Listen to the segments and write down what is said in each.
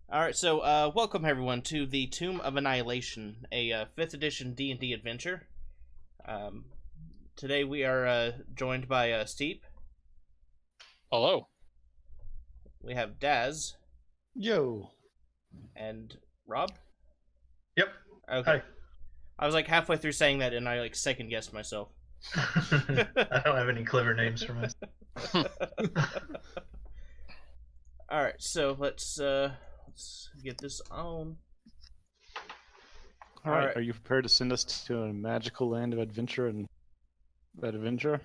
All right, so welcome everyone to the Tomb of Annihilation, a 5th edition D&D adventure. Um, Today we are joined by Steep. Hello. We have Daz. Yo. And Rob. Yep. Okay. Hi. I was like halfway through saying that, and I second guessed myself. I don't have any clever names for myself. All right, so let's get this on. All right. Are you prepared to send us to a magical land of adventure and adventure?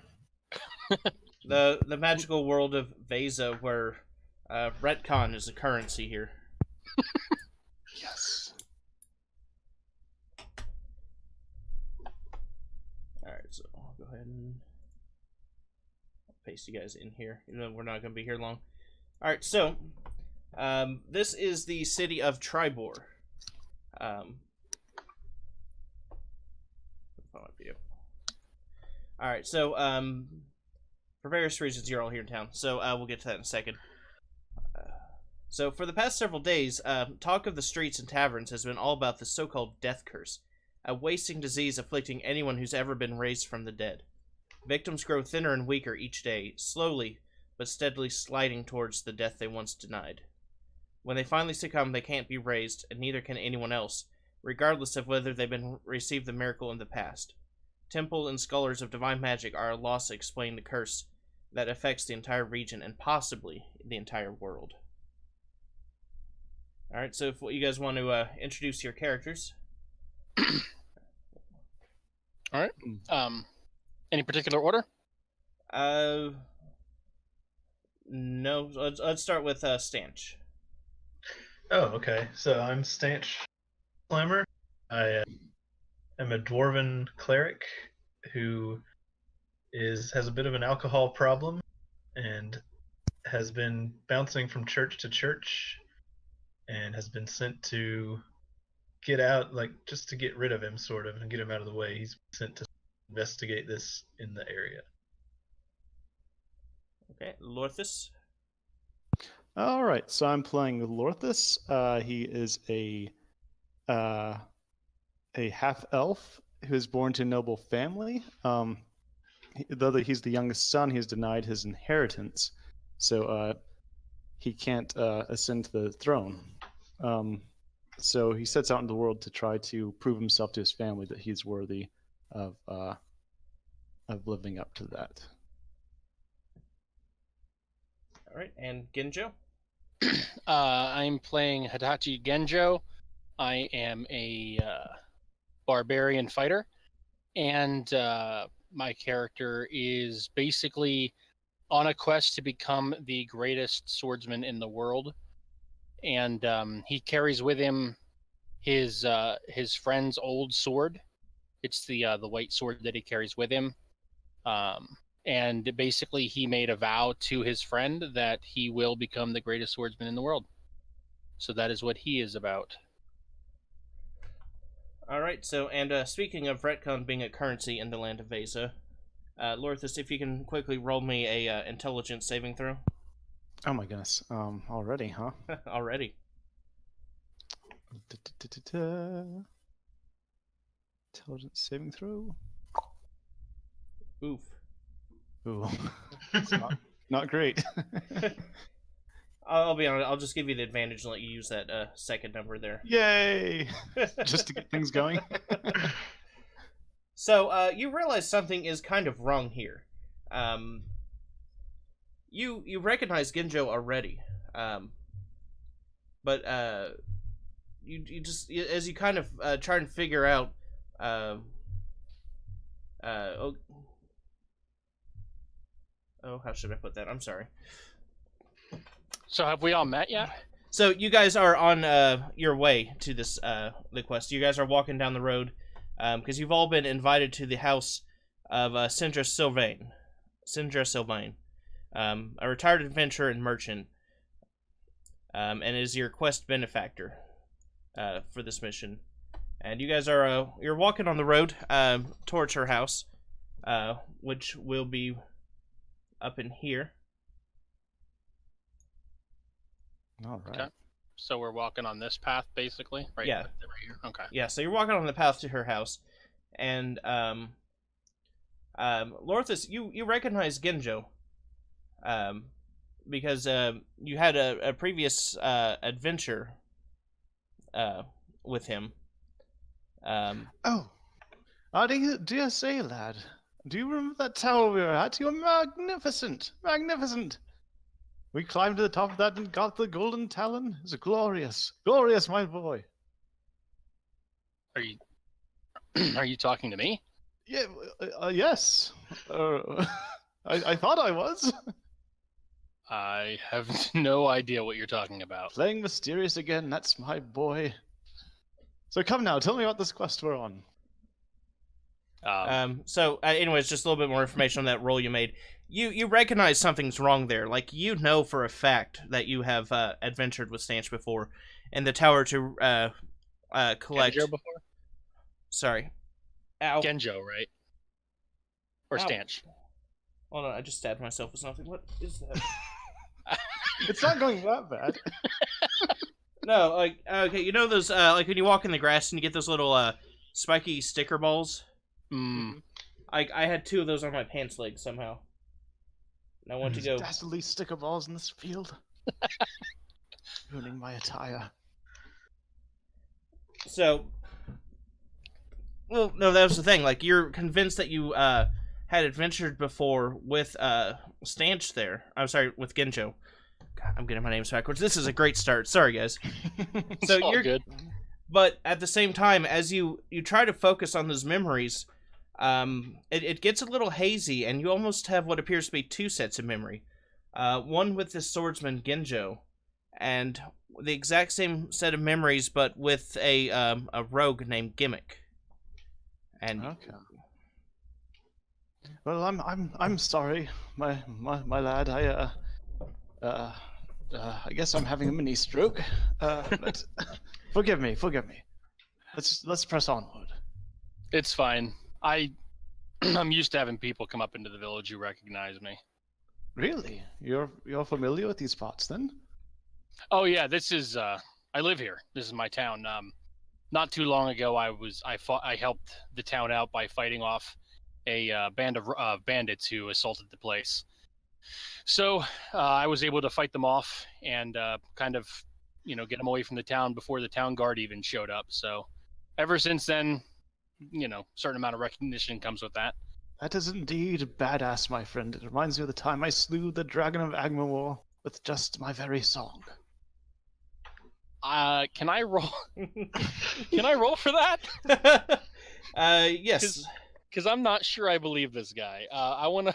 The magical world of Veza, where retcon is a currency here. Yes. Alright, so I'll go ahead and paste you guys in here. Even though we're not going to be here long. Alright, so this is the city of Tribor. Alright, so for various reasons you're all here in town, so we'll get to that in a second. So for the past several days, talk of the streets and taverns has been all about the so-called death curse, a wasting disease afflicting anyone who's ever been raised from the dead. Victims grow thinner and weaker each day, slowly but steadily sliding towards the death they once denied. When they finally succumb, they can't be raised, and neither can anyone else, regardless of whether they've received the miracle in the past. Temple and scholars of divine magic are at a loss to explain the curse that affects the entire region and possibly the entire world. Alright, so if you guys want to introduce your characters. Alright. Any particular order? No. Let's start with Stanch. Oh, okay. So I'm Stanch Slammer. I am a dwarven cleric who has a bit of an alcohol problem and has been bouncing from church to church and has been sent to get out, like, just to get rid of him, sort of, and get him out of the way. He's sent to investigate this in the area. Okay, Lorthus. All right, so I'm playing Lorthus. He is a half-elf who is born to a noble family. Though he's the youngest son, he is denied his inheritance, so he can't ascend to the throne. So he sets out into the world to try to prove himself to his family that he's worthy of living up to that. All right, and Genjo. I'm playing Hitachi Genjo. I am a barbarian fighter, and my character is basically on a quest to become the greatest swordsman in the world. And he carries with him his friend's old sword. It's the white sword that he carries with him. And basically he made a vow to his friend that he will become the greatest swordsman in the world. So that is what he is about. Alright, so, and speaking of retcon being a currency in the land of Veza, Lorthus, if you can quickly roll me a intelligence saving throw. Oh my goodness, already, huh? Already. Intelligence saving throw. Oof. Ooh, it's not great. I'll be honest, I'll just give you the advantage and let you use that second number there. Yay! Just to get things going. So, you realize something is kind of wrong here. You recognize Genjo already, but you just, as you kind of try and figure out, how should I put that? I'm sorry. So have we all met yet? So you guys are on your way to this the quest. You guys are walking down the road because you've all been invited to the house of Sindra Sylvain. A retired adventurer and merchant, and is your quest benefactor for this mission. And you guys are you're walking on the road towards her house, which will be up in here. All right. Okay. So we're walking on this path, basically, right? Yeah. Right here. Okay. Yeah, so you're walking on the path to her house, and Lorthus, you recognize Genjo, because you had a previous adventure with him. Oh, dear say, lad. Do you remember that tower we were at? You were magnificent, magnificent. We climbed to the top of that and got the golden talon. It was glorious, glorious, my boy. Are you are you talking to me? Yeah, yes. I thought I was. I have no idea what you're talking about. Playing mysterious again, that's my boy. So come now, tell me about this quest we're on. Anyways, just a little bit more information on that roll you made. You recognize something's wrong there. Like, you know for a fact that you have adventured with Stanch before, and the tower to collect. Genjo before? Sorry. Ow. Genjo, right? Or Ow. Stanch? Hold on, I just stabbed myself with something. What is that? It's not going that bad. No, like, okay, you know those, like when you walk in the grass and you get those little spiky sticker balls? Mm. I had 2 of those on my pants leg somehow. And I went to go. Dastardly sticker balls in this field. Ruining my attire. So, well, no, that was the thing. Like, you're convinced that you had adventured before with Stanch there. I'm sorry, with Genjo. God, I'm getting my names backwards. This is a great start. Sorry, guys. So It's all you're good. But at the same time, as you try to focus on those memories, it gets a little hazy, and you almost have what appears to be 2 sets of memory. One with this swordsman Genjo, and the exact same set of memories, but with a rogue named Gimmick. And Okay. Well, I'm sorry, my lad. I guess I'm having a mini stroke. But forgive me. Let's press onward. It's fine. I'm used to having people come up into the village who recognize me. Really? You're familiar with these parts then? Oh yeah, this is I live here. This is my town. Not too long ago, I helped the town out by fighting off a band of bandits who assaulted the place. So I was able to fight them off and kind of, get them away from the town before the town guard even showed up. So ever since then, certain amount of recognition comes with that. That is indeed badass, my friend. It reminds me of the time I slew the dragon of Agmawar with just my very song. Can I roll? Can I roll for that? yes. Because I'm not sure I believe this guy. I want to.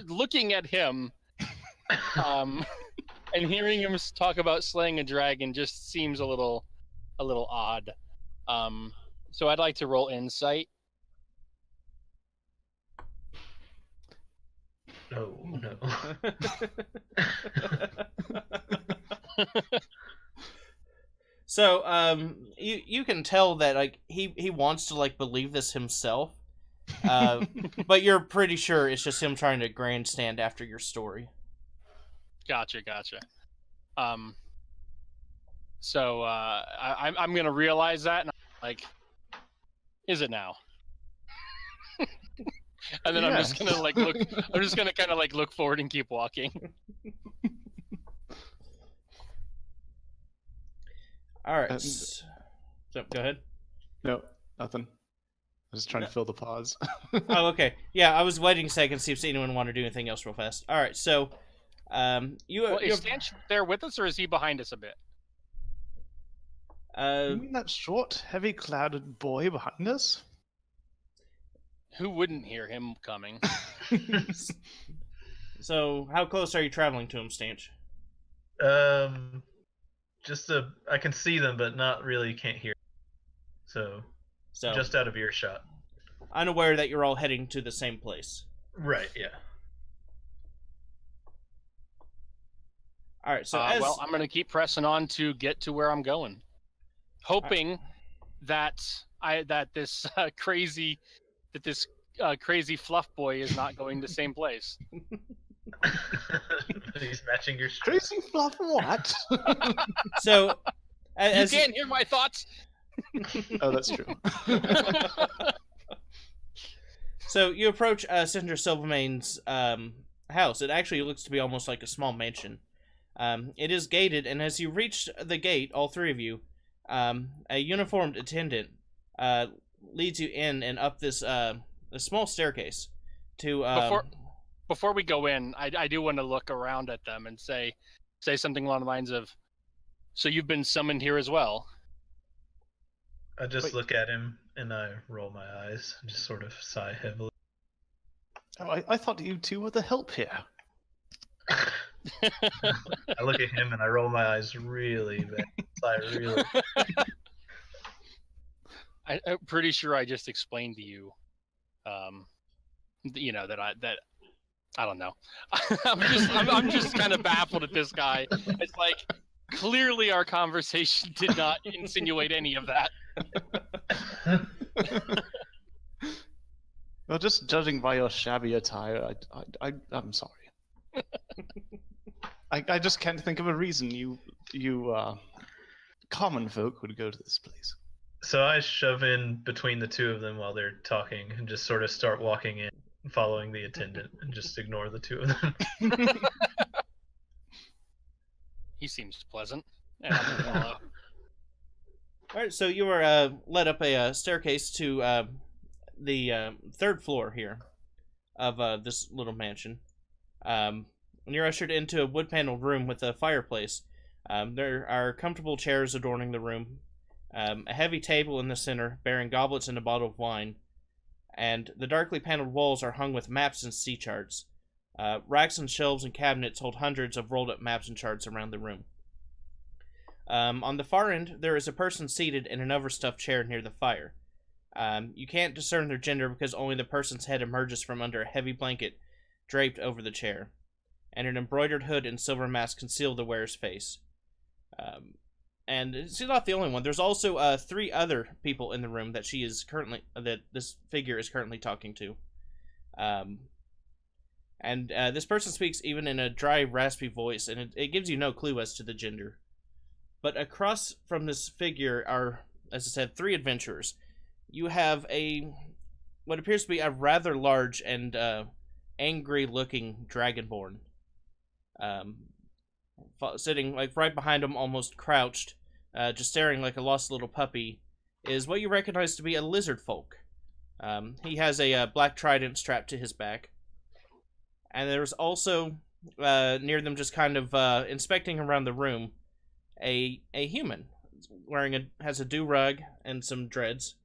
Looking at him, and hearing him talk about slaying a dragon just seems a little odd. So I'd like to roll insight. No. So, you can tell that, like, he wants to, like, believe this himself, but you're pretty sure it's just him trying to grandstand after your story. Gotcha. So I'm gonna realize that, and I'm like, is it now? And then I'm just gonna like look. I'm just gonna kind of like look forward and keep walking. All right. So go ahead. No, nothing. I was just trying to fill the pause. Oh, okay. Yeah, I was waiting a second to see if anyone wanted to do anything else real fast. All right, so is Stanch there with us, or is he behind us a bit? You mean that short, heavy-clouded boy behind us? Who wouldn't hear him coming? So, how close are you traveling to him, Stanch? I can see them, but not really can't hear. So just out of earshot. Unaware that you're all heading to the same place. Right, yeah. Alright, so well, I'm going to keep pressing on to get to where I'm going. Hoping that this crazy fluff boy is not going the same place. He's matching your stress. Crazy fluff what? So, You can't hear my thoughts. Oh, that's true. So you approach Senator Silvermane's house. It actually looks to be almost like a small mansion. It is gated, and as you reach the gate, all three of you, a uniformed attendant leads you in and up this a small staircase to. Before we go in, I do want to look around at them and say something along the lines of, "So you've been summoned here as well?" I just look at him and I roll my eyes and just sort of sigh heavily. Oh, I thought you two were the help here. I look at him and I roll my eyes really bad. Sigh really. I'm pretty sure I just explained to you, that I don't know. I'm just kind of baffled at this guy. It's like clearly our conversation did not insinuate any of that. Well, just judging by your shabby attire, I'm sorry. I just can't think of a reason you common folk would go to this place. So I shove in between the two of them while they're talking and just sort of start walking in, following the attendant, and just ignore the two of them. He seems pleasant. And I'm gonna follow. All right, so you are led up a staircase to the third floor here of this little mansion. And you're ushered into a wood-paneled room with a fireplace. There are comfortable chairs adorning the room, a heavy table in the center bearing goblets and a bottle of wine, and the darkly paneled walls are hung with maps and sea charts. Racks and shelves and cabinets hold hundreds of rolled-up maps and charts around the room. On the far end, there is a person seated in an overstuffed chair near the fire. You can't discern their gender because only the person's head emerges from under a heavy blanket draped over the chair, and an embroidered hood and silver mask conceal the wearer's face. And she's not the only one. There's also 3 other people in the room that this figure is currently talking to. And this person speaks even in a dry, raspy voice, and it gives you no clue as to the gender. But across from this figure are, as I said, 3 adventurers. You have what appears to be a rather large and angry-looking dragonborn, sitting like right behind him, almost crouched, just staring like a lost little puppy, is what you recognize to be a lizard folk. He has a black trident strapped to his back, and there's also near them, just kind of inspecting around the room, a human has a do-rag and some dreads.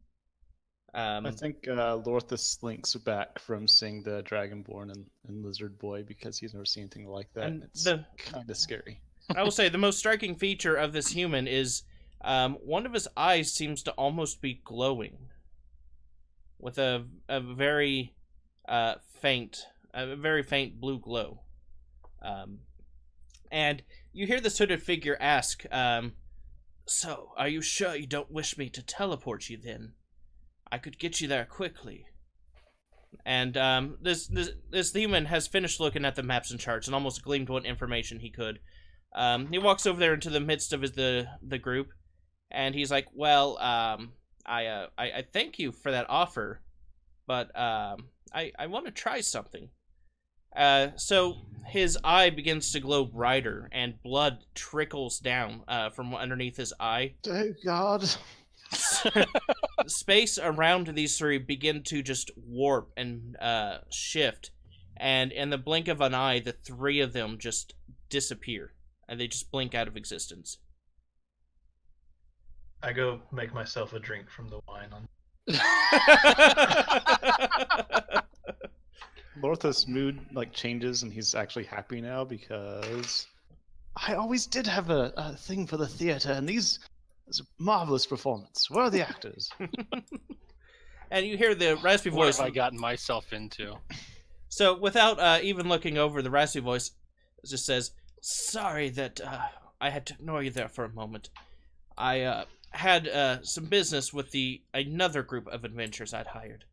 I think Lorthus slinks back from seeing the Dragonborn and Lizard Boy because he's never seen anything like that. And it's kind of scary. I will say the most striking feature of this human is one of his eyes seems to almost be glowing with a very faint blue glow. And you hear this hooded figure ask, "So, are you sure you don't wish me to teleport you then? I could get you there quickly." And this human has finished looking at the maps and charts and almost gleaned what information he could. He walks over there into the midst of the group, and he's like, "Well, I thank you for that offer, but I want to try something." So his eye begins to glow brighter, and blood trickles down from underneath his eye. Oh God. Space around these 3 begin to just warp and shift, and in the blink of an eye, the 3 of them just disappear, and they just blink out of existence. I go make myself a drink from the wine on. Lorthus' mood changes, and he's actually happy now because I always did have a thing for the theater, and these. It's a marvelous performance. Where are the actors? And you hear the raspy voice. What have I gotten myself into? So, without even looking over, the raspy voice just says, "Sorry that I had to ignore you there for a moment. I had some business with another group of adventurers I'd hired.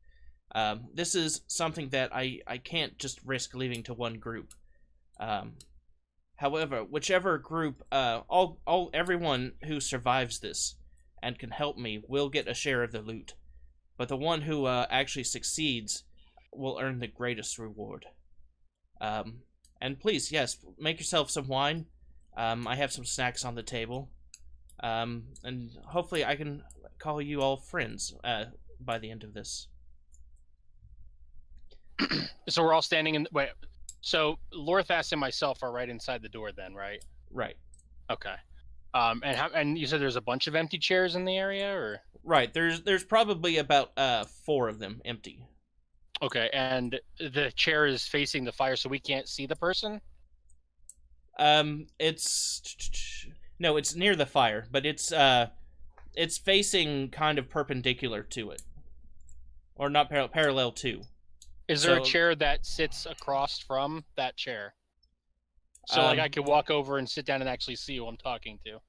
This is something that I can't just risk leaving to one group. However, whichever group, everyone who survives this and can help me will get a share of the loot. But the one who actually succeeds will earn the greatest reward. And please, yes, make yourself some wine. I have some snacks on the table. And hopefully I can call you all friends by the end of this. So we're all standing in... Wait, so Lorthas and myself are right inside the door then, right? Right. Okay. And you said there's a bunch of empty chairs in the area, or? Right. There's probably about 4 of them empty. Okay, and the chair is facing the fire, so we can't see the person? No, it's near the fire, but it's facing kind of perpendicular to it, or not parallel to. Is there a chair that sits across from that chair? So like I could walk over and sit down and actually see who I'm talking to.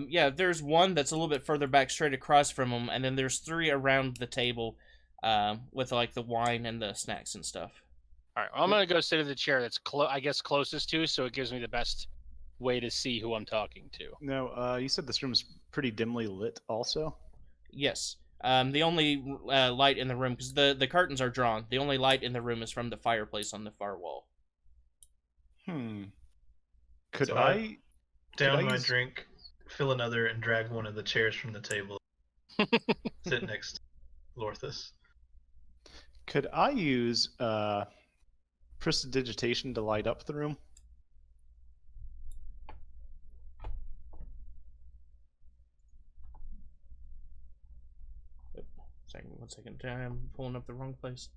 Yeah, there's one that's a little bit further back, straight across from him, and then there's 3 around the table, with like the wine and the snacks and stuff. All right, well, I'm gonna go sit at the chair that's I guess closest to, so it gives me the best way to see who I'm talking to. No, you said this room is pretty dimly lit, also. Yes. The only light in the room, because the curtains are drawn, the only light in the room is from the fireplace on the far wall. Could So I down my drink, fill another, and drag one of the chairs from the table. Sit next to Lorthas. Could I use prestidigitation to light up the room? One second. I'm pulling up the wrong place.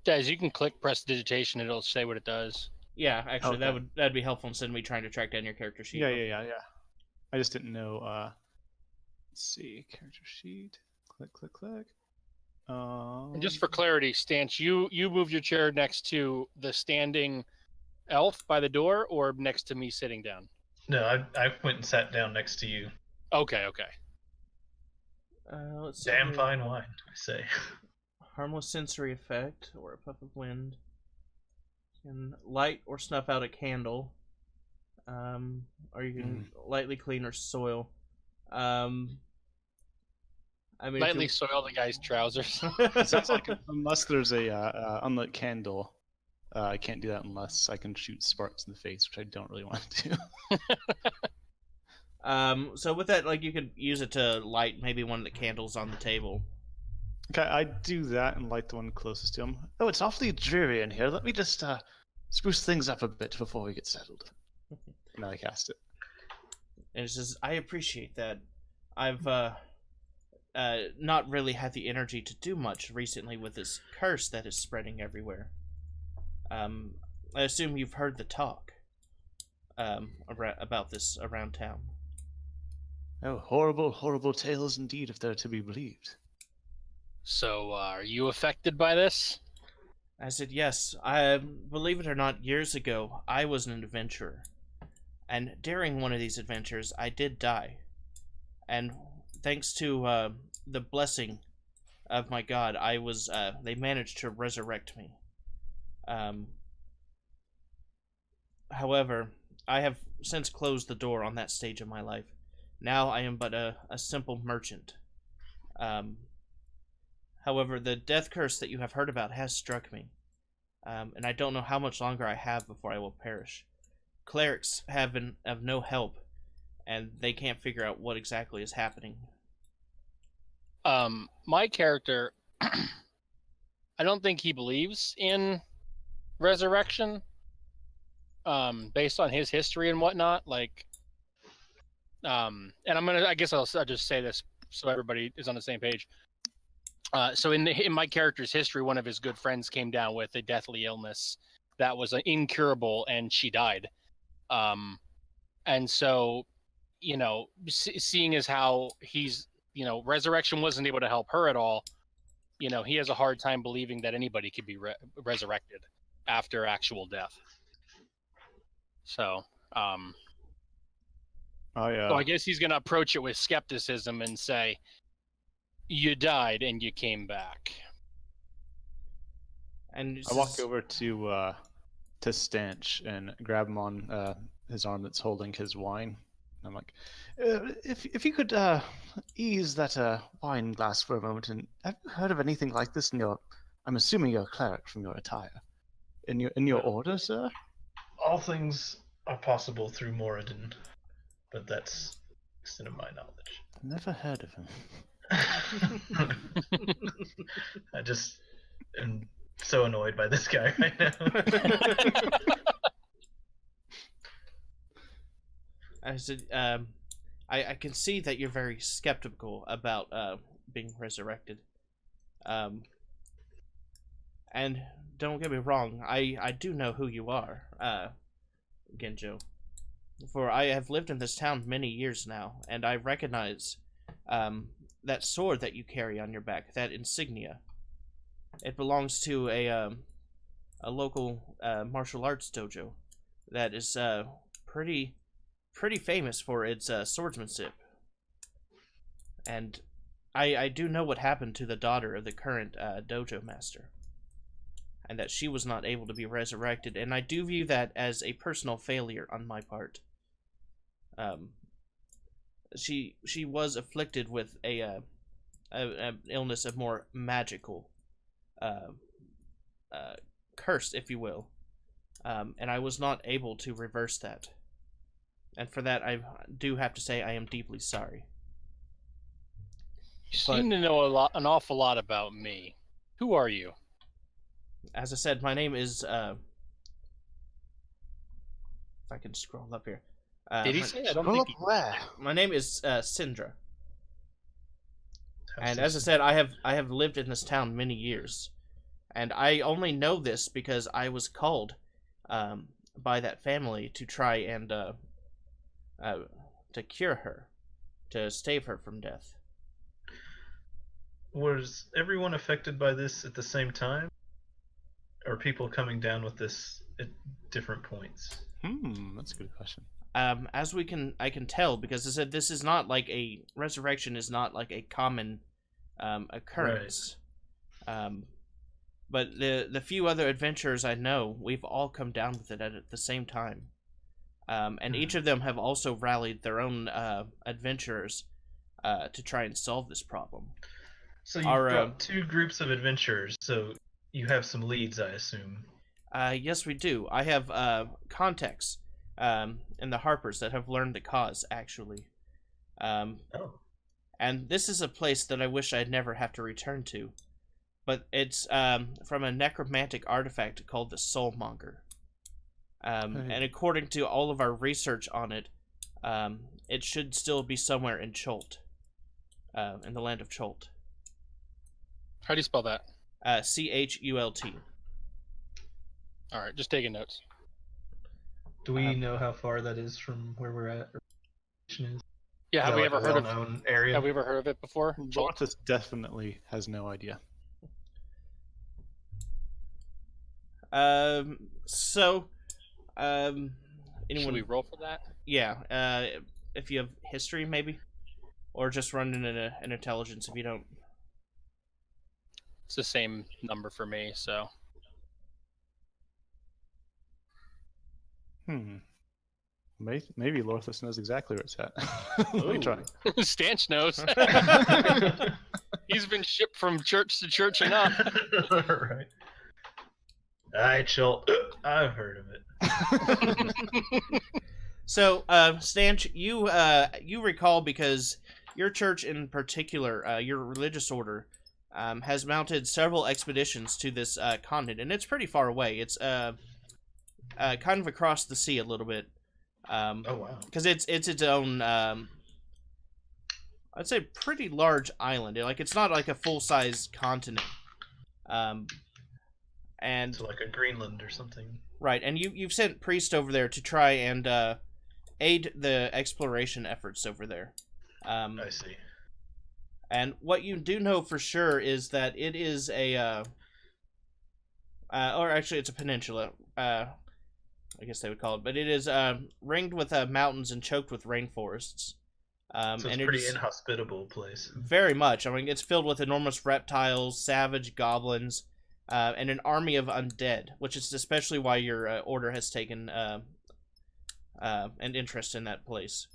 Guys, you can click prestidigitation, it'll say what it does. Yeah, actually, Okay. that'd be helpful instead of me trying to track down your character sheet. Yeah. I just didn't know. Let's see, character sheet. Click. And just for clarity, Stance, you moved your chair next to the standing elf by the door, or next to me sitting down? No, I went and sat down next to you. Okay. Let's see. Damn fine wine, I say. Harmless sensory effect, or a puff of wind. Can light or snuff out a candle. Or you can lightly clean or soil. I mean, Lightly soil the guy's trousers. It sounds like unless there's a unlit candle, I can't do that unless I can shoot sparks in the face, which I don't really want to do. So with that, like, you could use it to light maybe one of the candles on the table. Okay, I do that and light the one closest to him. Oh, it's awfully dreary in here. Let me just spruce things up a bit before we get settled. Now I cast it. And it says, I appreciate that. I've not really had the energy to do much recently with this curse that is spreading everywhere. I assume you've heard the talk about this around town. Oh, horrible, horrible tales indeed, if they're to be believed. So, are you affected by this? I said, yes. Believe it or not, years ago, I was an adventurer. And during one of these adventures, I did die. And thanks to the blessing of my god, they managed to resurrect me. However, I have since closed the door on that stage of my life. Now I am but a simple merchant. However, the death curse that you have heard about has struck me. And I don't know how much longer I have before I will perish. Clerics have been of no help, and they can't figure out what exactly is happening. My character, I don't think he believes in resurrection, based on his history and whatnot. Like, and I guess I'll just say this so everybody is on the same page. So in my character's history, one of his good friends came down with a deathly illness that was incurable, and she died. And so, seeing as how he's, resurrection wasn't able to help her at all, he has a hard time believing that anybody could be resurrected after actual death. So, so I guess he's going to approach it with skepticism and say, you died and you came back. And I walk over to Stanch and grab him on his arm that's holding his wine. I'm like, if you could ease that wine glass for a moment, and have you heard of anything like this in your? I'm assuming you're a cleric from your attire. In your order, sir? All things are possible through Moradin, but that's the extent of my knowledge. I've never heard of him. I just am so annoyed by this guy right now. I said, I can see that you're very skeptical about being resurrected. And don't get me wrong, I do know who you are, Genjo. For I have lived in this town many years now, and I recognize that sword that you carry on your back, that insignia. It belongs to a local martial arts dojo that is pretty famous for its swordsmanship. And I do know what happened to the daughter of the current dojo master, and that she was not able to be resurrected, and I do view that as a personal failure on my part. She was afflicted with a illness of more magical curse, if you will, and I was not able to reverse that. And for that, I do have to say I am deeply sorry. You seem to know an awful lot about me. Who are you? As I said, my name is, if I can scroll up here. Did he say? I don't think he... My name is Syndra. And as I said, I have lived in this town many years. And I only know this because I was called by that family to try and to cure her, to save her from death. Was everyone affected by this at the same time? Or people coming down with this at different points? That's a good question. As I can tell, because I said this is not like a resurrection is not like a common occurrence. Right. But the few other adventurers I know, we've all come down with it at the same time. And each of them have also rallied their own adventurers to try and solve this problem. So you've got two groups of adventurers, so you have some leads, I assume. Yes, we do. I have contacts in the Harpers that have learned the cause, actually. And this is a place that I wish I'd never have to return to. But it's from a necromantic artifact called the Soulmonger. And according to all of our research on it, it should still be somewhere in Chult, in the land of Chult. How do you spell that? Chult. All right, just taking notes. Do we know how far that is from where we're at? Yeah, have we ever heard of known area? Have we ever heard of it before? Lortus definitely has no idea. Anyone? Should we roll for that? Yeah. If you have history, maybe, or just run in an intelligence if you don't. It's the same number for me, so. Maybe Lorthus knows exactly where it's at. Let me try. Stanch knows. He's been shipped from church to church enough. Right. Alright, Chult. I've heard of it. So, Stanch, you recall because your church in particular, your religious order, has mounted several expeditions to this continent, and it's pretty far away. It's kind of across the sea a little bit. Oh wow! Because it's its own, I'd say, pretty large island. It's not like a full size continent. And so like a Greenland or something. Right, and you've sent priests over there to try and aid the exploration efforts over there. I see. And what you do know for sure is that it is a, or actually it's a peninsula, I guess they would call it, but it is ringed with mountains and choked with rainforests. So it's and a pretty inhospitable place. Very much. I mean, it's filled with enormous reptiles, savage goblins, and an army of undead, which is especially why your order has taken an interest in that place.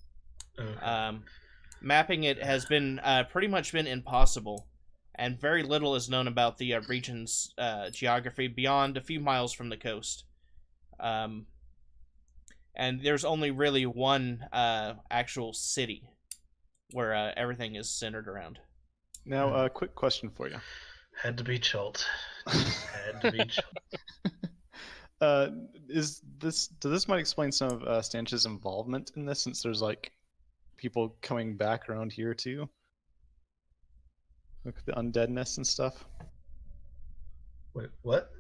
Okay. Mapping it has been pretty much been impossible, and very little is known about the region's geography beyond a few miles from the coast. And there's only really one actual city where everything is centered around. Now, a quick question for you. Had to be Chult. Had to be Chult. Does this might explain some of Stanch's involvement in this, since there's like people coming back around here too, like the undeadness and stuff. Wait, what?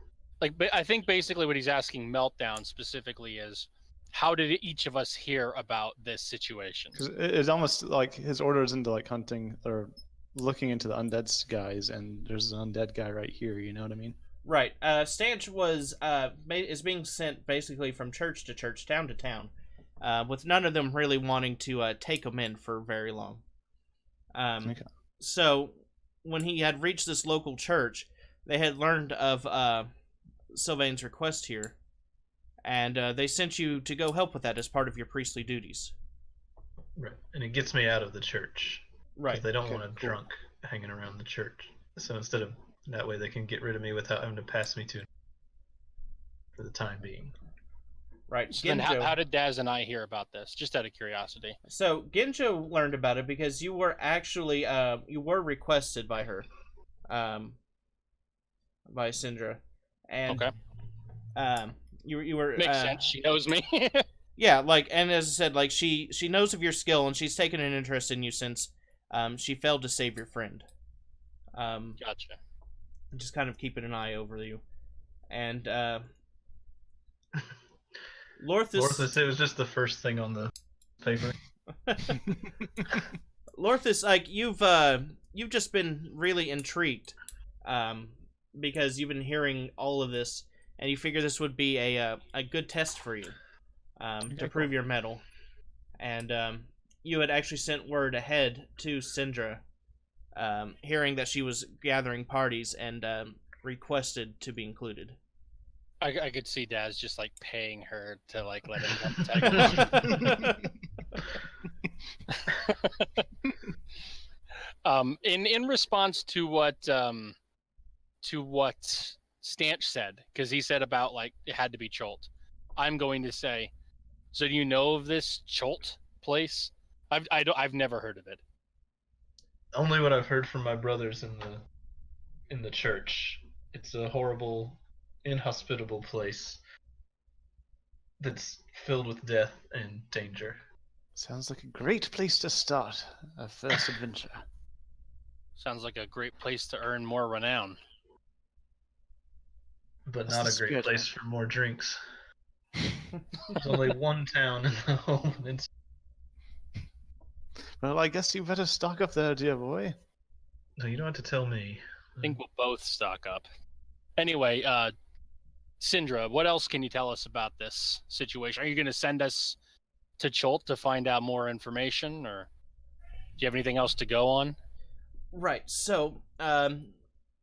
Like, I think basically what he's asking Meltdown specifically is, how did each of us hear about this situation? Because it's almost like his order is into like hunting or looking into the undead guys, and there's an undead guy right here. You know what I mean? Right. Stanch is being sent basically from church to church, town to town, with none of them really wanting to take him in for very long. Okay. So when he had reached this local church, they had learned of Sylvain's request here, and they sent you to go help with that as part of your priestly duties. Right, and it gets me out of the church. Right. They don't Okay, want a cool. drunk hanging around the church. So instead of that way, they can get rid of me without having to pass me to for the time being. Right. So then Genjo. how did Daz and I hear about this? Just out of curiosity. So Genjo learned about it because you were actually you were requested by her, by Syndra, and Okay. you were Makes sense. She knows me. Yeah, like, and as I said, like she knows of your skill and she's taken an interest in you since she failed to save your friend. Gotcha. Just kind of keeping an eye over you, and Lorthus, it was just the first thing on the paper. Lorthus, like you've just been really intrigued, because you've been hearing all of this, and you figure this would be a good test for you, to prove your mettle, and you had actually sent word ahead to Syndra, hearing that she was gathering parties and requested to be included. I could see Daz just like paying her to like let him come tag along. In response to what Stanch said, because he said about like it had to be Chult, I'm going to say, so do you know of this Chult place? I've never heard of it. Only what I've heard from my brothers in the church. It's a horrible, inhospitable place that's filled with death and danger. Sounds like a great place to start a first adventure. Sounds like a great place to earn more renown. But That's not the a great spirit. place for more drinks. There's only one town in the whole peninsula. Well, I guess you better stock up there, dear boy. No, you don't have to tell me. I think we'll both stock up. Anyway, Syndra, what else can you tell us about this situation? Are you going to send us to Chult to find out more information, or do you have anything else to go on? Right. So,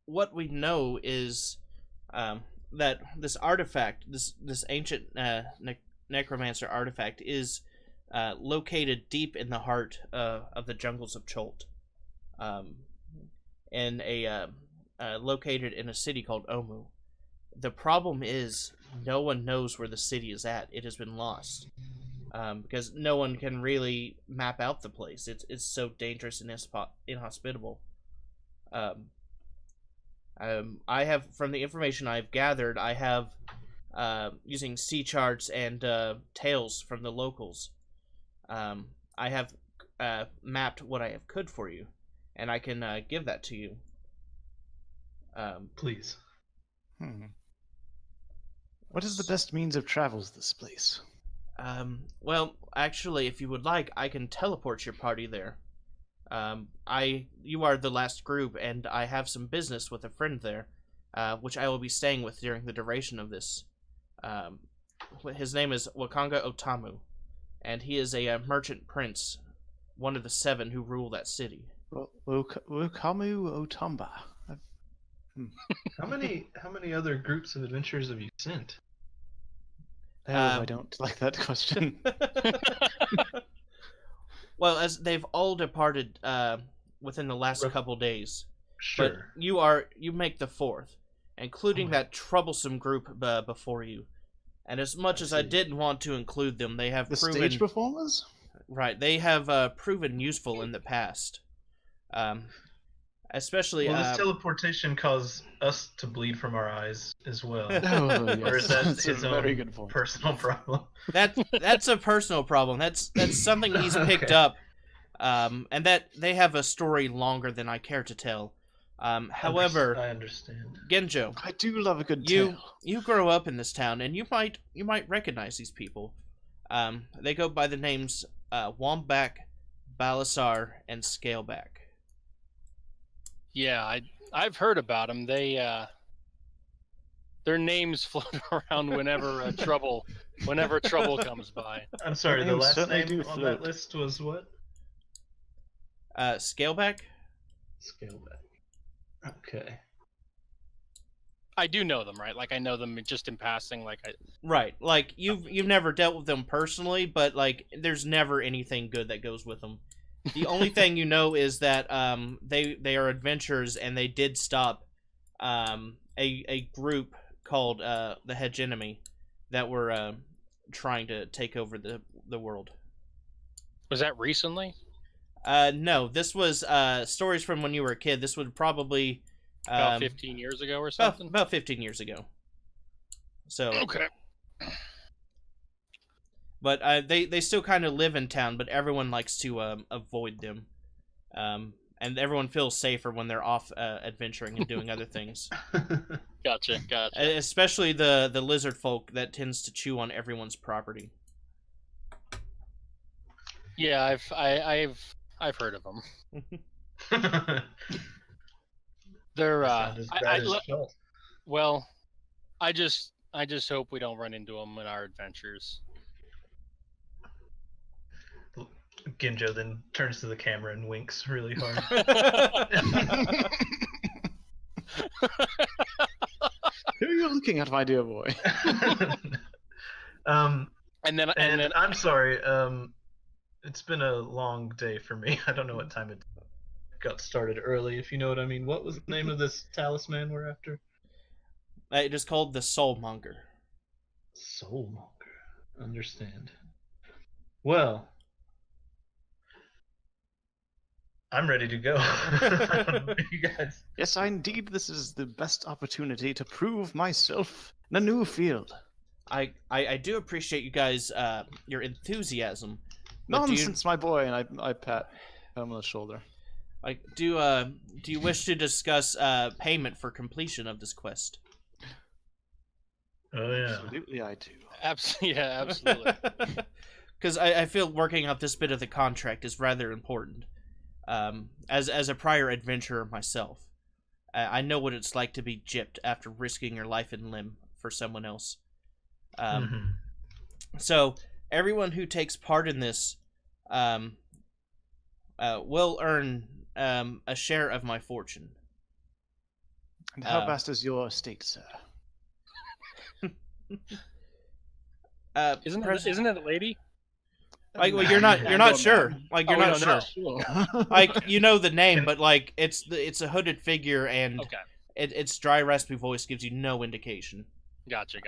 what we know is that this artifact, this ancient necromancer artifact, is located deep in the heart of the jungles of Chult, located in a city called Omu. The problem is no one knows where the city is at. It has been lost, because no one can really map out the place. It's so dangerous and inhospitable. I have, from the information I've gathered, I have, using sea charts and tales from the locals, I have mapped what I could for you, and I can give that to you. Please. What is the best means of travel to this place? Well, actually, if you would like, I can teleport your party there. You are the last group, and I have some business with a friend there, which I will be staying with during the duration of this. His name is Wakanga Otamu, and he is a merchant prince, one of the 7 who rule that city. Wokamu Otamba. How many other groups of adventurers have you sent? I don't like that question. Well, as they've all departed within the last Rough- couple days, Sure. but you make the fourth, including that troublesome group before you. And as much I as I see. didn't want to include them, they have The proven stage performers? right. They have proven useful in the past, especially. Will this teleportation cause us to bleed from our eyes as well? Oh, yes. Or is that That's his a very own good point. personal problem? That's a personal problem. That's something he's picked Okay. up, and that they have a story longer than I care to tell. However, I understand. Genjo, I do love a good you tale. you grow up in this town, and you might recognize these people. They go by the names Womback, Balasar, and Scaleback. Yeah, I've heard about them. They their names float around whenever trouble comes by. I'm sorry, the names last certainly name do on float. that list was what? Scaleback. Scaleback. Okay. I do know them, right? Like I know them just in passing. Like I Right, like you've never dealt with them personally, but like there's never anything good that goes with them. The only thing you know is that they are adventurers, and they did stop a group called the Hedge Enemy that were trying to take over the world. was that recently. No, this was stories from when you were a kid. This would probably About 15 years ago or about, something. about 15 years ago. So Okay. but they still kind of live in town, but everyone likes to avoid them, and everyone feels safer when they're off adventuring and doing other things. Gotcha. Especially the lizard folk that tends to chew on everyone's property. Yeah, I've heard of them. They're Sound as bad as felt. well, I just hope we don't run into them in our adventures. Ginjo then turns to the camera and winks really hard. Who are you looking at, my dear boy? And then I'm sorry. It's been a long day for me. I don't know what time it got started early, if you know what I mean. What was the name of this talisman we're after? It is called the Soulmonger. Soulmonger. Understand. Well, I'm ready to go. You guys. Yes, indeed, this is the best opportunity to prove myself in a new field. I do appreciate you guys your enthusiasm. But Nonsense, my boy, and I pat him on the shoulder. Like, do you wish to discuss payment for completion of this quest? Oh yeah. Absolutely, I do. absolutely. Because I feel working out this bit of the contract is rather important. As a prior adventurer myself, I know what it's like to be gypped after risking your life and limb for someone else. So everyone who takes part in this will earn a share of my fortune. And how vast is your estate, sir? Isn't it a lady? Like, well, you're not sure. Like, you're not sure. Like, you know the name, but like it's a hooded figure, and Okay. its dry, raspy voice gives you no indication. Gotcha.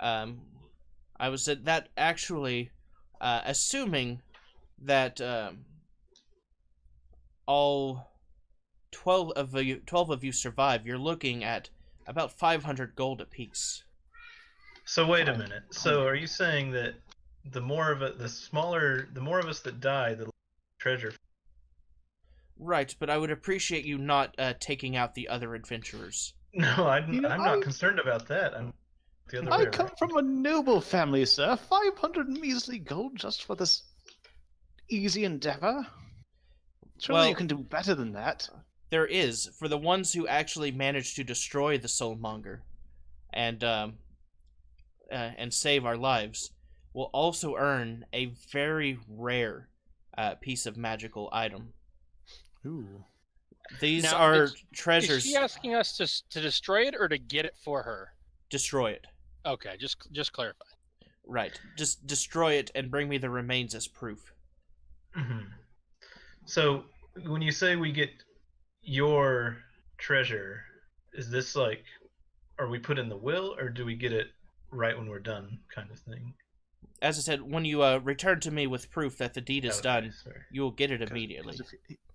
I was said that actually, assuming that all 12 of you survive, you're looking at about 500 gold apiece. So wait a minute. So are you saying that the more of us that die, the less treasure? Right, but I would appreciate you not taking out the other adventurers. No, I'm You know, not concerned about that. I'm the other way I around. come from a noble family, sir. 500 measly gold just for this easy endeavor? Surely Well, you can do better than that. There is, for the ones who actually managed to destroy the Soulmonger and save our lives, will also earn a very rare piece of magical item. Ooh. These Now, are is treasures. she asking us to destroy it or to get it for her? Destroy it. Okay, just clarify. Right. Just destroy it and bring me the remains as proof. Mhm. So when you say we get your treasure, is this like, are we put in the will, or do we get it right when we're done, kind of thing? As I said, when you return to me with proof that the deed is Okay, done, sorry. you will get it 'Cause immediately.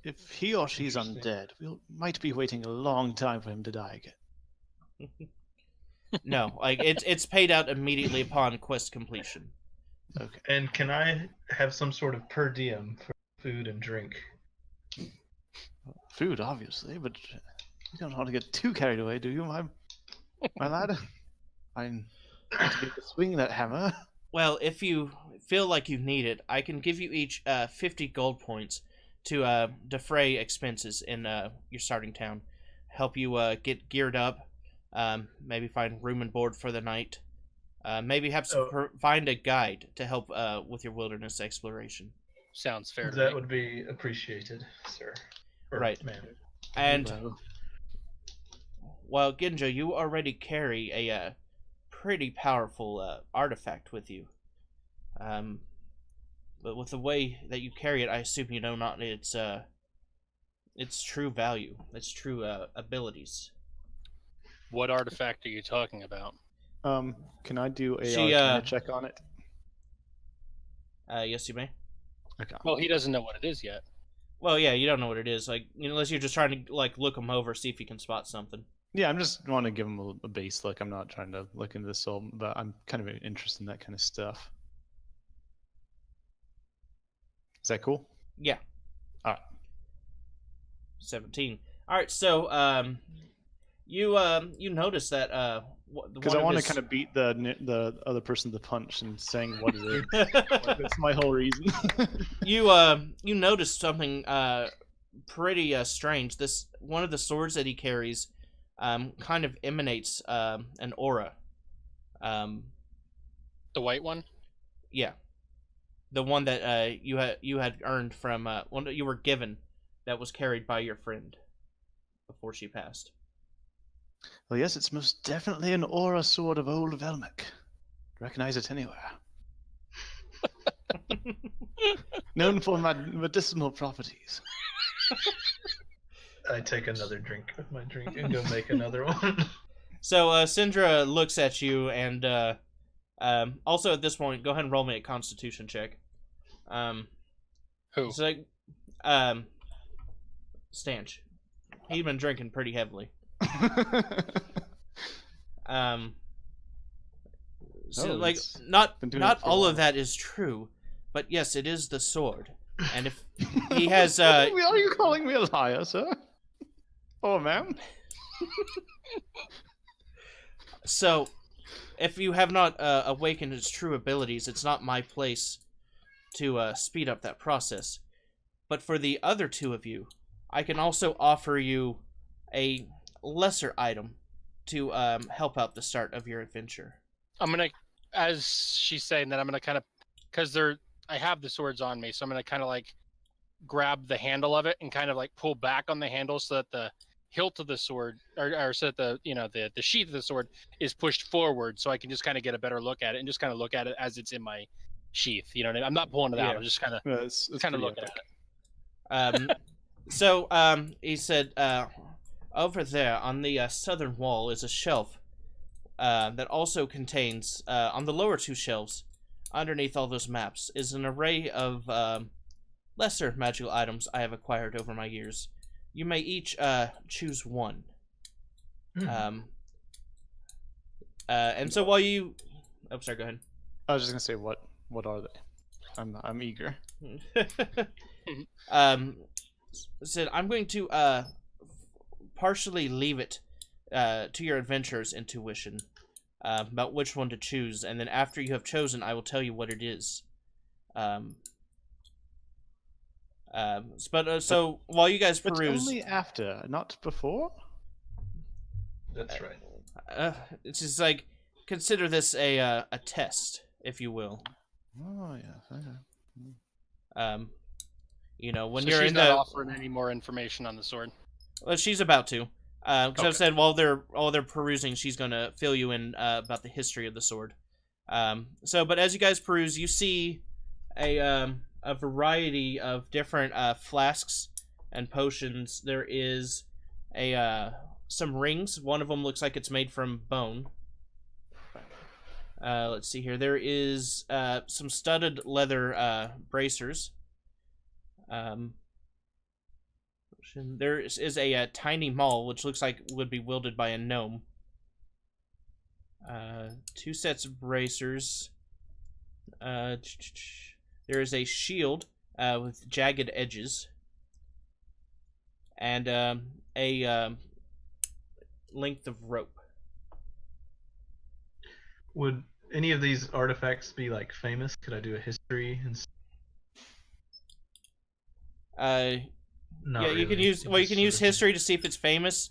if he or she's Interesting. undead, we might be waiting a long time for him to die again. No, like it's paid out immediately upon quest completion. Okay. And can I have some sort of per diem for food and drink? Food, obviously, but you don't want to get too carried away, do you, my lad? I need to get to swing that hammer. Well, if you feel like you need it, I can give you each 50 gold points to defray expenses in your starting town. Help you get geared up. Maybe find room and board for the night. Maybe have find a guide to help with your wilderness exploration. Sounds fair. That would be appreciated, sir. Or Right. ma'am. And Well, well, Genjo, you already carry a pretty powerful artifact with you. But with the way that you carry it, I assume you know not its true value, its true abilities. What artifact are you talking about? can I do a She, Arcana check on it? Yes, you may. Okay. Well, he doesn't know what it is yet. Well, yeah, you don't know what it is, like unless you're just trying to like look them over, see if you can spot something. Yeah, I'm just want to give him a base look. I'm not trying to look into the soul, but I'm kind of interested in that kind of stuff. Is that cool? Yeah. All right. 17. All right, so you notice that Because I want to kind of beat the other person to the punch and saying what it is. That's my whole reason. you notice something pretty strange. This one of the swords that he carries kind of emanates an aura. The white one? Yeah, the one that you had earned from one that you were given, that was carried by your friend before she passed. Well, yes, it's most definitely an aura sword of old Velmic. Recognize it anywhere. Known for medicinal properties. I take another drink of my drink and go make another one. So Syndra looks at you, and also at this point, go ahead and roll me a Constitution check. Who? It's like Stanch. He'd been drinking pretty heavily. So Oh, like it's not been doing not it for a all while. of that is true, but yes, it is the sword. And if he has Are you calling me a liar, sir? Oh, ma'am. so if you have not awakened his true abilities, it's not my place to speed up that process. But for the other two of you, I can also offer you a lesser item to help out the start of your adventure. I'm gonna, as she's saying that, I'm gonna kind of, because I have the swords on me, so I'm gonna kind of like grab the handle of it and kind of like pull back on the handle so that the hilt of the sword, or so that the sheath of the sword is pushed forward, so I can just kind of get a better look at it and just kind of look at it as it's in my sheath. You know what I mean? I'm not pulling it out. Yeah. I'm just kind of Yeah, it's kind of pretty looking epic. at it. So he said, over there on the southern wall is a shelf that also contains, on the lower two shelves, underneath all those maps, is an array of lesser magical items I have acquired over my years. You may each choose one. And so while you... Oh, sorry, go ahead. I was just gonna say, what are they? I'm eager. Said I'm going to partially leave it to your adventurer's intuition about which one to choose, and then after you have chosen, I will tell you what it is. So while you guys But peruse, only after, not before. That's right. it's just like, consider this a test, if you will. Oh yeah. Okay. You know, when So you're she's in not the offering any more information on the sword. Well, she's about to. Because Okay. I've said while they're perusing, she's gonna fill you in about the history of the sword. But as you guys peruse, you see a variety of different flasks and potions. There is some rings. One of them looks like it's made from bone. Let's see here. There is some studded leather bracers. There is a tiny maul, which looks like would be wielded by a gnome. 2 sets of bracers. There is a shield with jagged edges. And a length of rope. Would any of these artifacts be like famous? Could I do a history? Not yeah, you can really. use It you just can sort use of- history to see if it's famous,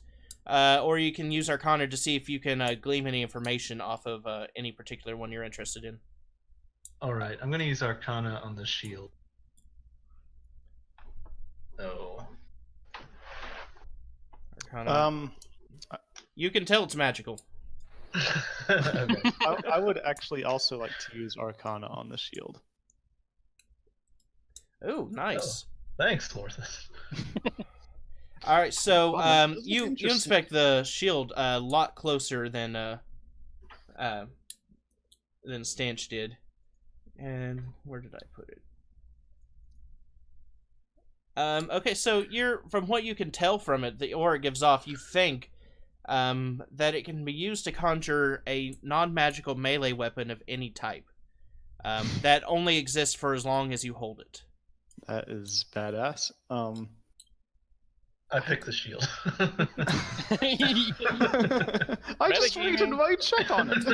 or you can use Arcana to see if you can glean any information off of any particular one you're interested in. All right, I'm gonna use Arcana on the shield. Oh. Arcana. You can tell it's magical. Okay. I would actually also like to use Arcana on the shield. Oh, nice. Thanks, Lorthus. All right, so Wow, that does look you interesting. inspect the shield a lot closer than Stanch did. And where did I put it? Okay, so from what you can tell from it, the aura it gives off, you think that it can be used to conjure a non-magical melee weapon of any type. That only exists for as long as you hold it. That is badass. I picked the shield. I just Metagaming. rated my check on it.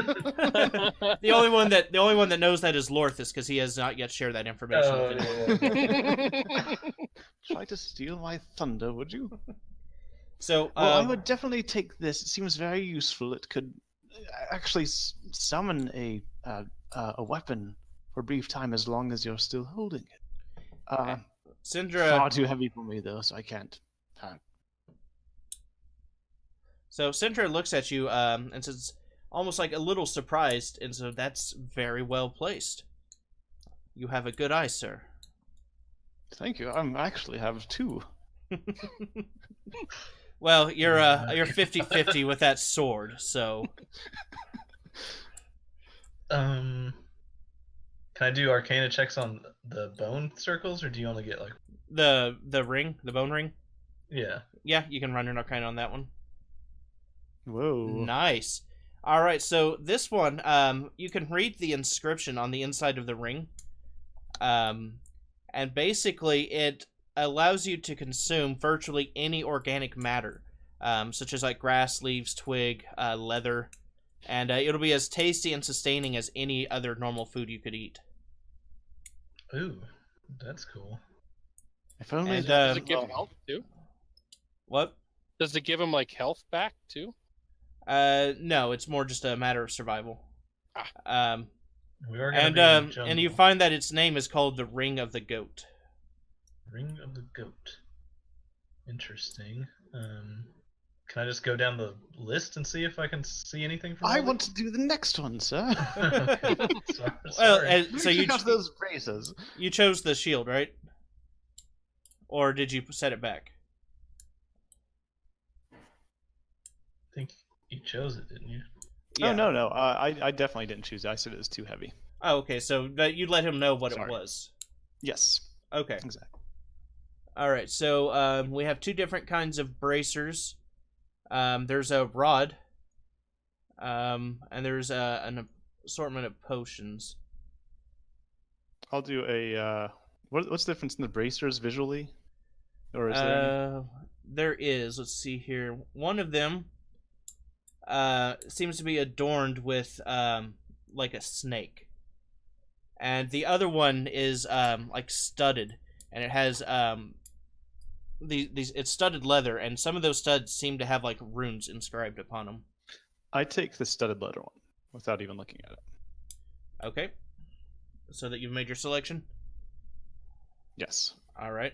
The only one that knows that is Lorthus, because he has not yet shared that information Oh, with anyone. yeah. Try to steal my thunder, would you? So, Well, I would definitely take this. It seems very useful. It could actually summon a weapon for a brief time as long as you're still holding it. Syndra. Far too heavy for me, though, so I can't. So Syndra looks at you and says, almost like a little surprised, and so that's very well placed. You have a good eye, sir. Thank you. I actually have 2. Well, you're 50-50 with that sword, so Can I do Arcana checks on the bone circles, or do you only get like? the ring, the bone ring. Yeah. Yeah, you can run an Arcana on that one. Whoa. Nice. All right, so this one, you can read the inscription on the inside of the ring, and basically it allows you to consume virtually any organic matter, such as like grass, leaves, twig, leather, and it'll be as tasty and sustaining as any other normal food you could eat. Ooh, that's cool. If only And, Does it give him health too? What? Does it give him like health back too? No, it's more just a matter of survival. We are gonna be in the And you jungle. find that its name is called the Ring of the Goat. Ring of the Goat. Interesting. Can I just go down the list and see if I can see anything from? I all want to do the next one, sir. Okay. Sorry. Well, sorry. so you Check out those braces. you chose the shield, right? Or did you set it back? I think you chose it, didn't you? Oh no, I definitely didn't choose it. I said it was too heavy. Oh, okay. So that you let him know what Sorry. it was. Yes, Okay. exactly. All right. So we have 2 different kinds of bracers. There's a rod. And there's an assortment of potions. I'll do a. What's the difference in the bracers visually? Or is there? Any? There is. Let's see here. One of them seems to be adorned with like a snake, and the other one is like studded, and it has it's studded leather, and some of those studs seem to have like runes inscribed upon them. I take the studded leather one without even looking at it. Okay, so that you've made your selection. Yes. All right.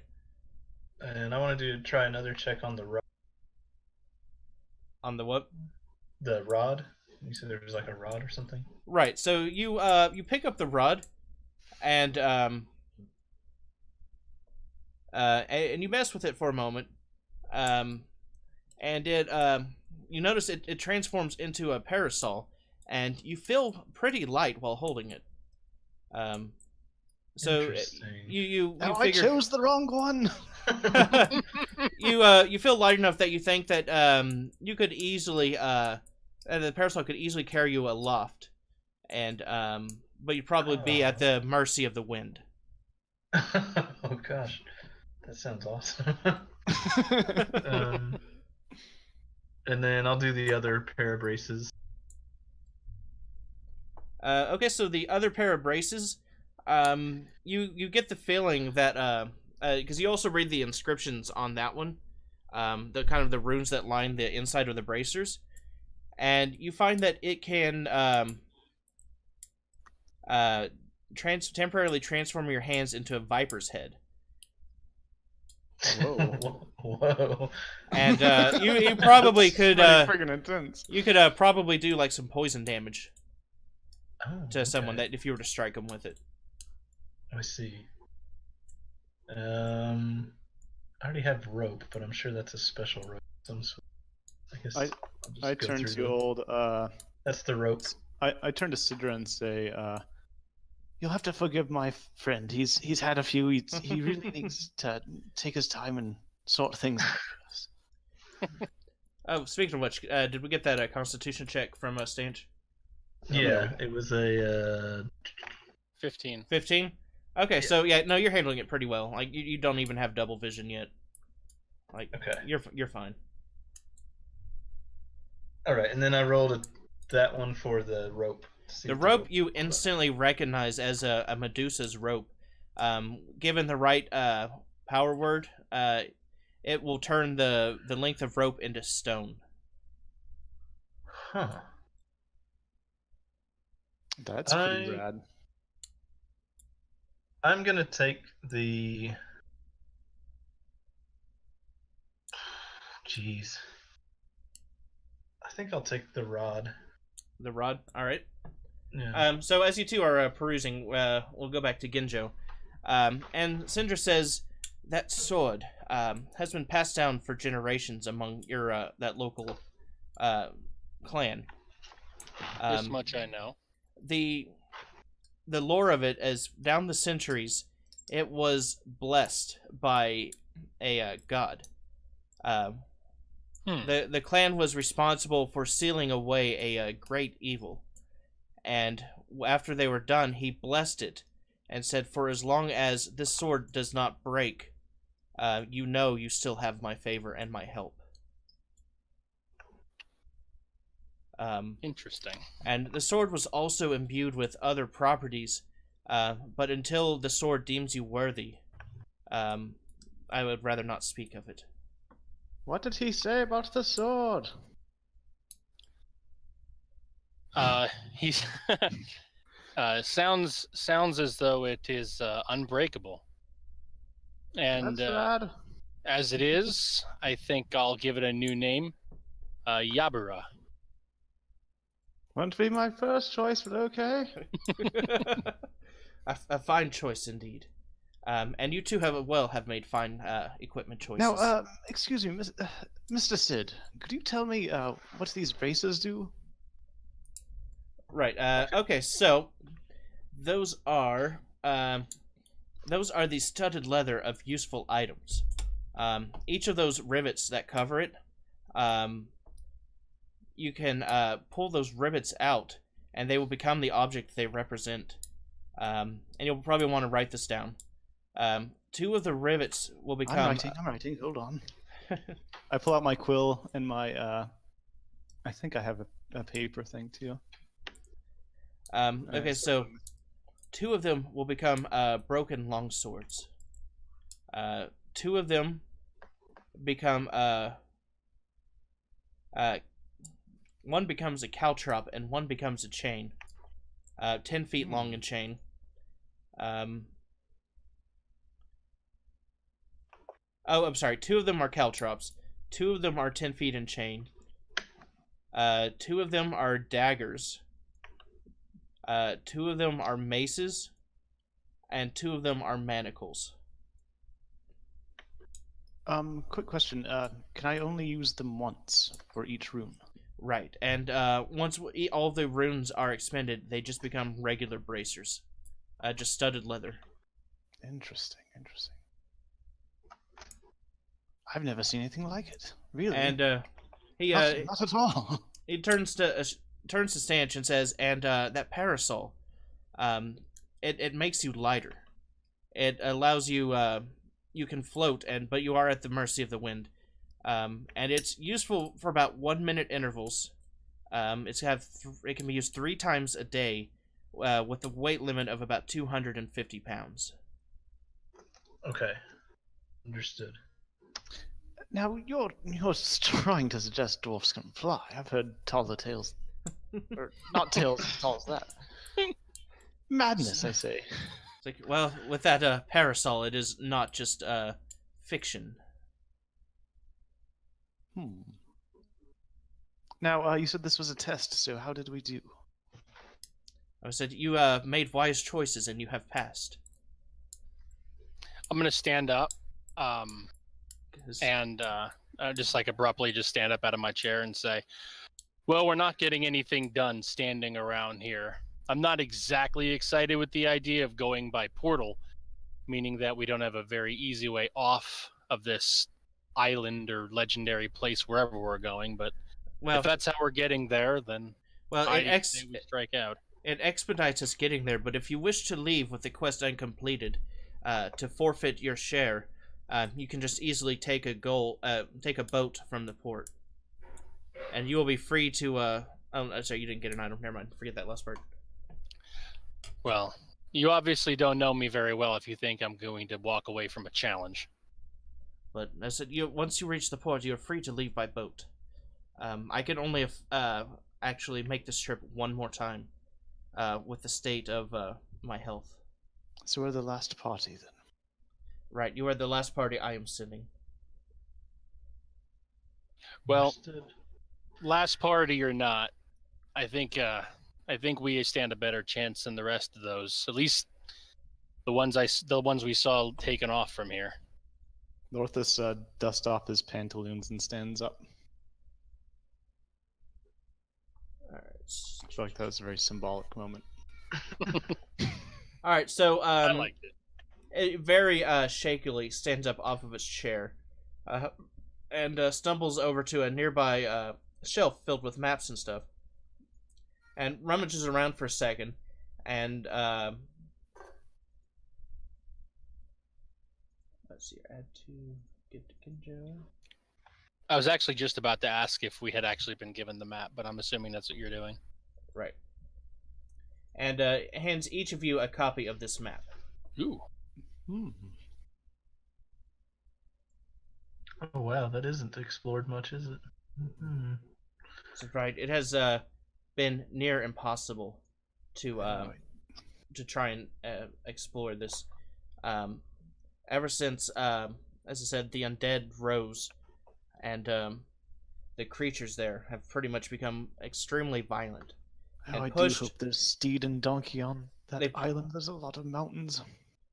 And I want to try another check on the rock On the what? The rod. You said there was like a rod or something. Right. So you you pick up the rod, and and you mess with it for a moment, and it you notice it transforms into a parasol, and you feel pretty light while holding it. So Interesting. you Now figure I chose the wrong one. you feel light enough that you think that you could easily the parasol could easily carry you aloft, and but you'd probably be at the mercy of the wind. Oh gosh, that sounds awesome. And then I'll do the other pair of braces. Okay, so the other pair of braces, you get the feeling that because you also read the inscriptions on that one, the kind of the runes that line the inside of the bracers, and you find that it can temporarily transform your hands into a viper's head. Whoa. Whoa. And you probably could friggin' intense. you could probably do like some poison damage Oh, to someone okay. that if you were to strike them with it. I see. I already have rope, but I'm sure that's a special rope. Some sort. I guess I- I'll just I go turn through to the- old. That's the rope. I turn to Sidra and say, "You'll have to forgive my friend. He's had a few. He really needs to take his time and sort things out." Oh, speaking of which, did we get that Constitution check from Stanch? Yeah, it was a 15. 15? Okay, Yeah. so yeah, no, you're handling it pretty well. Like you don't even have double vision yet. Like okay. you're fine. All right, and then I rolled that one for the rope. to see The if rope you instantly recognize as a Medusa's rope. Given the right power word, it will turn the length of rope into stone. Huh. That's pretty I- rad. I'm gonna take the. Jeez. I think I'll take the rod. The rod. All right. Yeah. So as you two are perusing, we'll go back to Ginjo. And Syndra says that sword has been passed down for generations among your that local clan. This much I know. The lore of it is down the centuries, it was blessed by a god. The clan was responsible for sealing away a great evil, and after they were done, he blessed it and said, "For as long as this sword does not break, you still have my favor and my help." Interesting. And the sword was also imbued with other properties, but until the sword deems you worthy, I would rather not speak of it. What did he say about the sword? He's sounds as though it is unbreakable. And That's rad. as it is, I think I'll give it a new name, Yabura. Won't be my first choice, but okay. A fine choice indeed. And you two have made fine equipment choices. Now, excuse me, Mr. Sid, could you tell me what these braces do? Right. Okay. So those are the studded leather of useful items. Each of those rivets that cover it, you can pull those rivets out, and they will become the object they represent. And you'll probably want to write this down. Two of the rivets will become. I'm writing. Hold on. I pull out my quill and my. I think I have a paper thing too. Okay, so two of them will become broken longswords. Two of them become one becomes a caltrop and one becomes a chain. 10 feet long in chain. Oh, I'm sorry. Two of them are caltrops. Two of them are 10 feet in chain. 2 of them are daggers. 2 of them are maces, and 2 of them are manacles. Quick question. Can I only use them once for each rune? Right, and once all the runes are expended, they just become regular bracers. Just studded leather. Interesting. I've never seen anything like it. Really? And he not at all. he turns to Stanch and says, "And that parasol, it makes you lighter. It allows you you can float, but you are at the mercy of the wind. And it's useful for about 1 minute intervals. It can be used 3 times a day, with a weight limit of about 250 pounds." Okay. Understood. Now, you're trying to suggest dwarfs can fly. I've heard taller tales. Or not tales as tall as that. Madness, I say. It's like, well, with that parasol, it is not just fiction. Now, you said this was a test, so how did we do? I said you made wise choices and you have passed. I'm gonna stand up, and just like abruptly just stand up out of my chair and say, "Well, we're not getting anything done standing around here. I'm not exactly excited with the idea of going by portal, meaning that we don't have a very easy way off of this island or legendary place wherever we're going. But if that's how we're getting there, then I say we strike out." It expedites us getting there, but if you wish to leave with the quest uncompleted, to forfeit your share, you can just easily take a boat from the port, and you will be free to. Oh, sorry, you didn't get an item. Never mind. Forget that last part. Well, you obviously don't know me very well if you think I'm going to walk away from a challenge. But I said, once you reach the port, you are free to leave by boat. I can only actually make this trip one more time, with the state of my health. So we're the last party, then? Right, you are the last party I am sending. Well, last party or not, I think we stand a better chance than the rest of those. At least the ones we saw taken off from here. Northus dusts off his pantaloons and stands up. Alright. I feel like that was a very symbolic moment. Alright, so I liked it. It very shakily stands up off of its chair, and stumbles over to a nearby shelf filled with maps and stuff, and rummages around for a second, and let's see, add to gift to Kinjo. I was actually just about to ask if we had actually been given the map, but I'm assuming that's what you're doing. Right. And hands each of you a copy of this map. Ooh. Oh wow, that isn't explored much, is it? Mm-hmm. So, right, it has been near impossible to try and explore this. Ever since, as I said, the undead rose, and the creatures there have pretty much become extremely violent. Oh, I do hope there's steed and donkey on that island. There's a lot of mountains.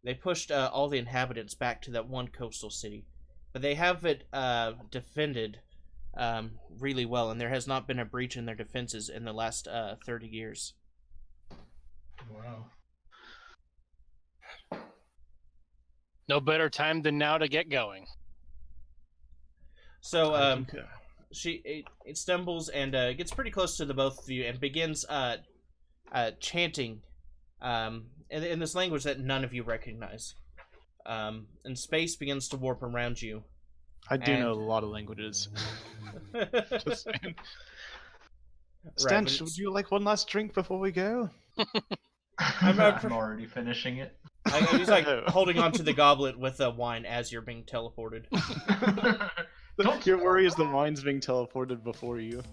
They pushed all the inhabitants back to that one coastal city, but they have it defended really well, and there has not been a breach in their defenses in the last 30 years. Wow. No better time than now to get going. So it stumbles and gets pretty close to the both of you and begins chanting in this language that none of you recognize. And space begins to warp around you. I do know a lot of languages. Just saying. Stench, would you like one last drink before we go? I'm already finishing it. He's like holding onto the goblet with the wine as you're being teleported. Your worry is the wine's being teleported before you.